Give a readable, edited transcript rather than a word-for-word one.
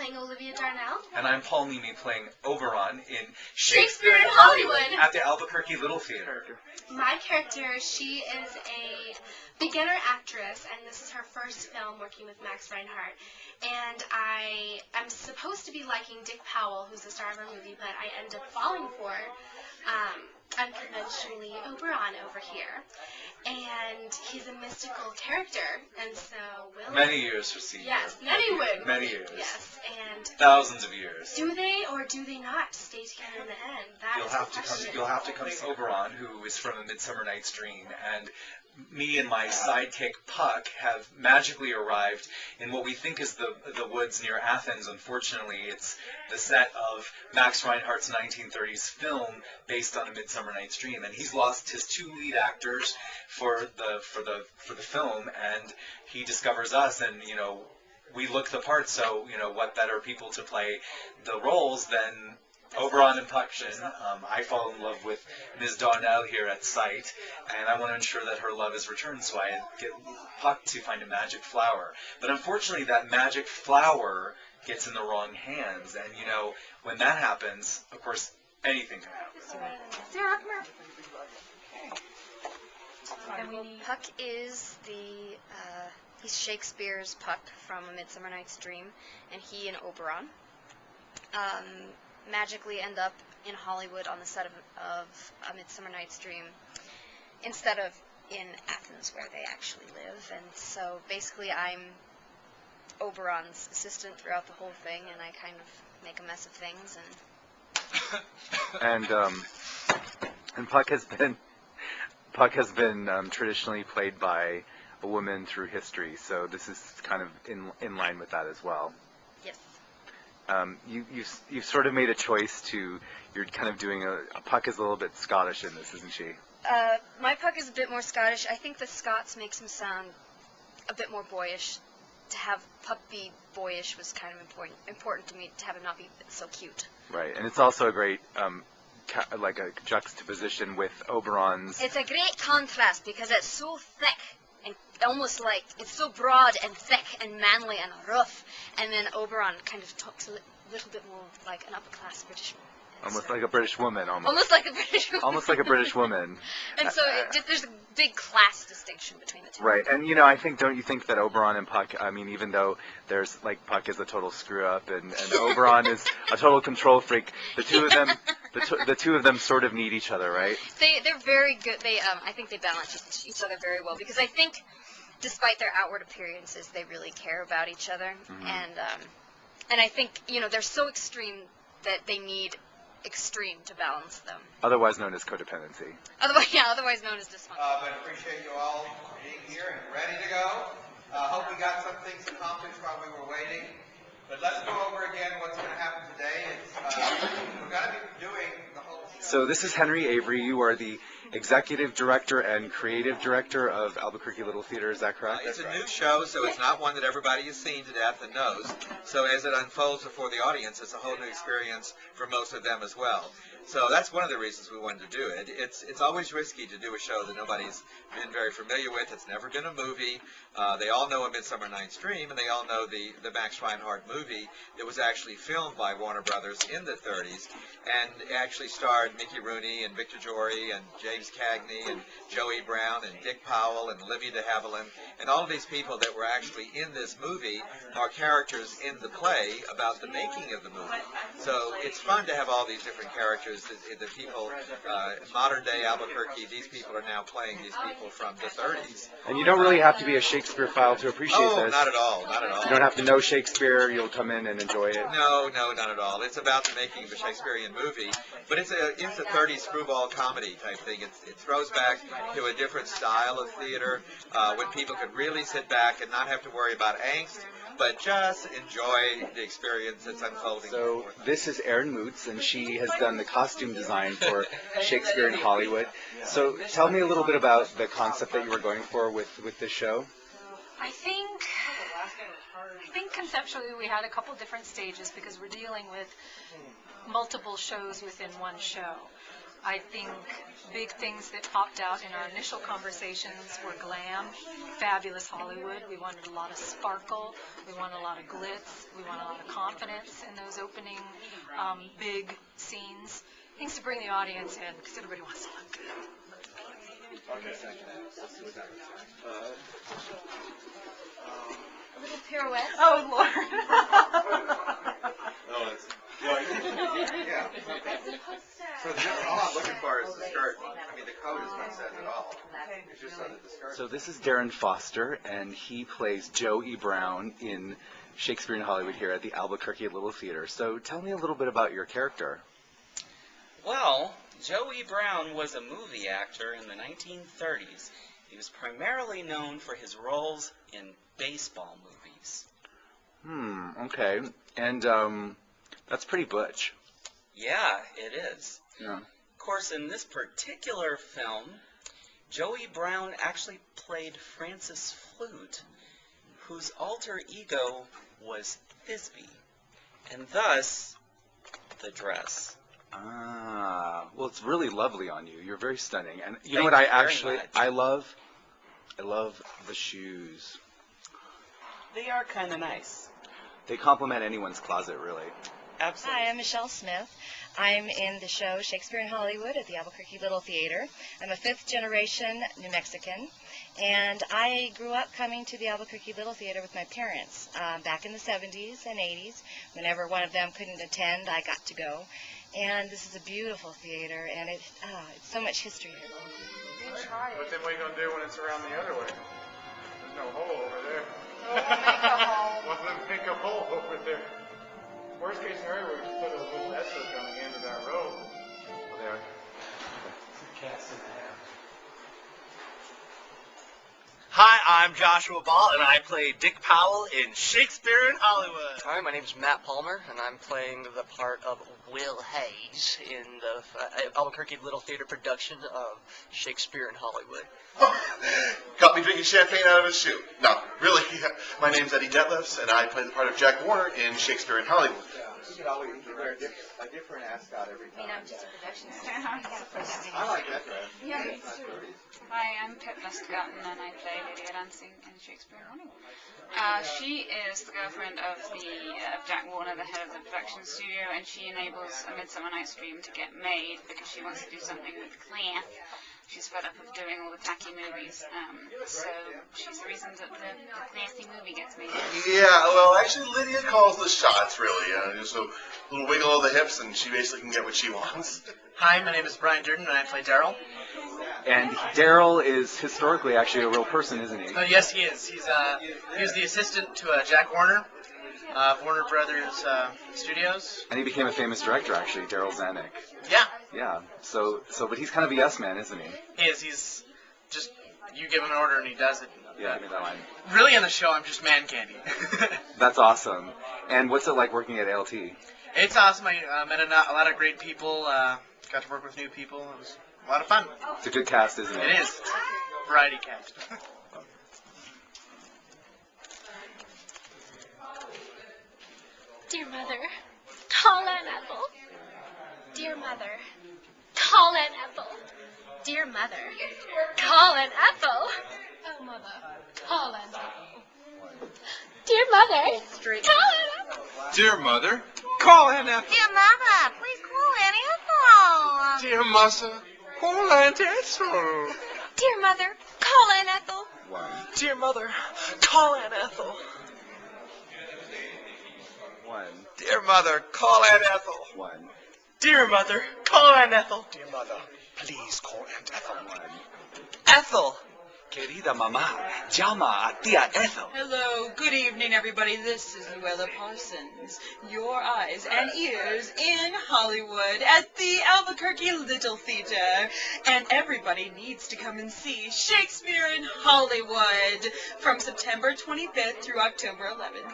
playing Olivia Darnell. And I'm Paul Nimi playing Oberon in Shakespeare in Hollywood at the Albuquerque Little Theater. My character, she is a beginner actress, and this is her first film working with Max Reinhardt. And I'm supposed to be liking Dick Powell, who's the star of our movie, but I end up falling for unconventionally Oberon over here. And he's a mystical character, and so many years for seeing. Yes, many would. Many years. Yes, and thousands of years. Do they or do they not stay together in the end? You'll have to come see Oberon, who is from A Midsummer Night's Dream, and me and my sidekick Puck have magically arrived in what we think is the woods near Athens. Unfortunately, it's the set of Max Reinhardt's 1930s film based on A Midsummer Night's Dream, and he's lost his two lead actors for the film, and he discovers us, and we look the part. So what better people to play the roles than Oberon and Puck. I fall in love with Ms. Darnell here at sight, and I want to ensure that her love is returned, so I get Puck to find a magic flower. But unfortunately, that magic flower gets in the wrong hands, and when that happens, of course, anything can happen. Sarah, Puck is he's Shakespeare's Puck from A Midsummer Night's Dream, and he and Oberon magically end up in Hollywood on the set of A Midsummer Night's Dream instead of in Athens, where they actually live. And so basically I'm Oberon's assistant throughout the whole thing, and I kind of make a mess of things. And Puck has been traditionally played by a woman through history, so this is kind of in line with that as well. Yes. You've sort of made a choice you're kind of doing Puck is a little bit Scottish in this, isn't she? My Puck is a bit more Scottish. I think the Scots makes him sound a bit more boyish. To have Puck be boyish was kind of important to me, to have him not be so cute. Right, and it's also a great like a juxtaposition with Oberon's. It's a great contrast because it's so thick and almost like it's so broad and thick and manly and rough, and then Oberon kind of talks a little bit more like an upper class British woman. Almost like a British woman, almost like a British woman. Almost like a British woman. And so there's a big class distinction between the two. Right, and don't you think that Oberon and Puck, even though there's Puck is a total screw up and Oberon is a total control freak, the two of them sort of need each other, right? They're very good. I think they balance each other very well, because I think despite their outward appearances, they really care about each other. Mm-hmm. And I think they're so extreme that they need extreme to balance them. Otherwise known as codependency. Otherwise known as dysfunction. But appreciate you all being here and ready to go. Hope we got some things accomplished while we were waiting. But let's go over again what's going to happen today. We're going to be doing the whole show. So this is Henry Avery. You are the executive director and creative director of Albuquerque Little Theater. Is that correct? It's a new show, so it's not one that everybody has seen to death and knows. So as it unfolds before the audience, it's a whole new experience for most of them as well. So that's one of the reasons we wanted to do it. It's always risky to do a show that nobody's been very familiar with. It's never been a movie. They all know A Midsummer Night's Dream, and they all know the Max Reinhardt movie that was actually filmed by Warner Brothers in the 30s, and actually starred Mickey Rooney and Victor Jory and James Cagney and Joey Brown and Dick Powell and Olivia de Havilland, and all of these people that were actually in this movie are characters in the play about the making of the movie. So it's fun to have all these different characters. The people, modern day Albuquerque, these people are now playing these people from the 30s. And you don't really have to be a Shakespeare file to appreciate this. Oh, not at all, not at all. You don't have to know Shakespeare, you'll come in and enjoy it. No, not at all. It's about the making of a Shakespearean movie, but it's a 30s screwball comedy type thing. It throws back to a different style of theater when people could really sit back and not have to worry about angst, but just enjoy the experience that's unfolding. So this is Erin Moots, and she has done the costume design for Shakespeare in Hollywood. So tell me a little bit about the concept that you were going for with this show. I think conceptually we had a couple different stages because we're dealing with multiple shows within one show. I think big things that popped out in our initial conversations were glam, fabulous Hollywood. We wanted a lot of sparkle. We wanted a lot of glitz. We wanted a lot of confidence in those opening big scenes. Things to bring the audience in, because everybody wants to look good. Okay, second. Let's see what that looks A little pirouette. Oh, Lord. Oh, it's, yeah. So all I'm looking for is the skirt. I mean, the coat is what says it all. It's just so that the skirt. So this is Darren Foster, and he plays Joe E. Brown in Shakespeare in Hollywood here at the Albuquerque Little Theater. So tell me a little bit about your character. Well, Joe E. Brown was a movie actor in the 1930s. He was primarily known for his roles in baseball movies. Okay. And that's pretty butch. Yeah, it is. Yeah. Of course, in this particular film, Joe E. Brown actually played Francis Flute, whose alter ego was Thisbe, and thus the dress. Ah, well, it's really lovely on you. You're very stunning. And you know Thank what I you very actually, much. I love the shoes. They are kind of nice. They complement anyone's closet, really. Absolutely. Hi, I'm Michelle Smith. I'm in the show Shakespeare in Hollywood at the Albuquerque Little Theater. I'm a fifth-generation New Mexican, and I grew up coming to the Albuquerque Little Theater with my parents back in the 70s and 80s. Whenever one of them couldn't attend, I got to go. And this is a beautiful theater, and it's so much history here. But then what are you going to do when it's around the other way? There's no hole over there. We'll make a hole. Well, then make a hole over there. Worst case scenario, we just put a little Essos on the end of that road. Well, there. Hi, I'm Joshua Ball, and I play Dick Powell in Shakespeare in Hollywood. Hi, my name's Matt Palmer, and I'm playing the part of Will Hayes in the Albuquerque Little Theater production of Shakespeare in Hollywood. Got me drinking champagne out of his shoe. No, really. My name's Eddie Detlefs, and I play the part of Jack Warner in Shakespeare in Hollywood. You could always wear a different ascot every time. I'm just a production assistant. I like that dress. Yeah, me It's too. nice. Hi, I'm Pip Muscatton, and I play Lydia Lansing in Shakespeare in Hollywood. She is the girlfriend of Jack Warner, the head of the production studio, and she enables A Midsummer Night's Dream to get made because she wants to do something with class. She's fed up of doing all the tacky movies, so she's the reason that the classy movie gets made. Yeah, well, actually, Lydia calls the shots, really. Just a little wiggle of the hips, and she basically can get what she wants. Hi, my name is Brian Durden, and I play Daryl. And Daryl is historically actually a real person, isn't he? Oh, yes, he is. He was the assistant to Jack Warner, Warner Brothers Studios. And he became a famous director, actually, Daryl Zanuck. Yeah, Yeah. So, but he's kind of a yes man, isn't he? he is. He's just, you give him an order and he does it. Yeah, I mean that line. Really, in the show, I'm just man candy. That's awesome. And what's it like working at ALT? It's awesome. I met a lot of great people. Got to work with new people. It was a lot of fun. It's a good cast, isn't it? It is. Variety cast. Dear Mother, call Aunt Ethel. Dear Mother, call Aunt Ethel. Dear Mother, call Aunt Ethel. Oh, Mother, call Aunt Ethel. Dear Mother, call Aunt Ethel. Dear Mother, call Aunt Ethel. Dear Mother, please call Aunt Ethel. Dear Massa, call Aunt Ethel. Dear Mother, call Aunt Ethel. Dear Mother, call Aunt Ethel. One. Dear Mother, call Aunt Ethel. One. Dear Mother, call Aunt Ethel. Dear Mother, please call Aunt Ethel. Ethel. Querida mamá, llama a tía Ethel. Hello, good evening, everybody. This is Luella Parsons, your eyes and ears in Hollywood at the Albuquerque Little Theater. And everybody needs to come and see Shakespeare in Hollywood from September 25th through October 11th.